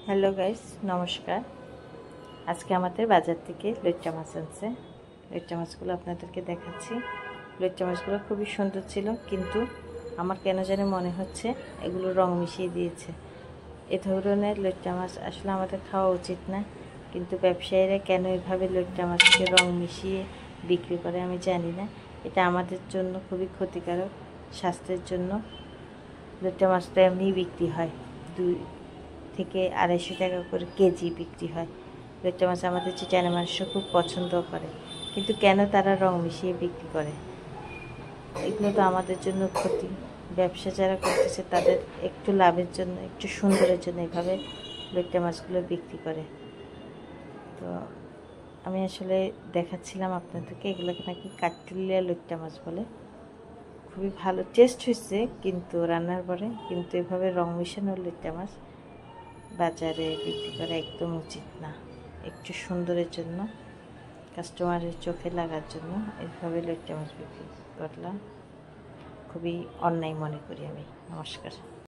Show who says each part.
Speaker 1: Hello guys, নমস্কার। আজকে আমাদের বাজার থেকে লইট্টা মাছ আনছে। লইট্টা মাছগুলো আপনাদেরকে দেখাচ্ছি। লইট্টা মাছগুলো খুবই সুন্দর ছিল, কিন্তু আমার কেন জানি মনে হচ্ছে এগুলো রং মিশিয়ে দিয়েছে। এ ধরনের লইট্টা মাছ আসলে আমাদের খাওয়া উচিত না, কিন্তু ব্যবসায়ীরা কেন এভাবে লইট্টা মাছকে রং মিশিয়ে বিক্রি করে আমি জানি না। এটা আমাদের জন্য খুবই ক্ষতিকারক, স্বাস্থ্যের জন্য। লইট্টা মাছটা এমনিই বিক্রি হয় 2 থেকে 250 টাকা করে কেজি বিক্রি হয়। লইট্টা মাছ আমাদের চিটাগাং মানুষরা খুব পছন্দ করে, কিন্তু কেন তারা রং মিশিয়ে বিক্রি করে? এগুলো তো আমাদের জন্য ক্ষতি। ব্যবসা যারা করতেছে তাদের একটু লাভের জন্য, একটু সুন্দরের জন্য এভাবে লইট্টা মাছগুলো বিক্রি করে। তো আমি আসলে দেখাচ্ছিলাম আপনাদেরকে, এগুলোকে নাকি কাঠতুলিয়া লইট্টা মাছ বলে। খুবই ভালো টেস্ট হয়েছে কিন্তু রান্নার পরে, কিন্তু এভাবে রং মিশানো লইট্টা মাছ বাজারে বিক্রি করা একদম উচিত না। একটু সুন্দরের জন্য, কাস্টমারের চোখে লাগার জন্য এভাবে লইট্টা মাছ বিক্রি করলাম, খুবই অন্যায় মনে করি আমি। নমস্কার।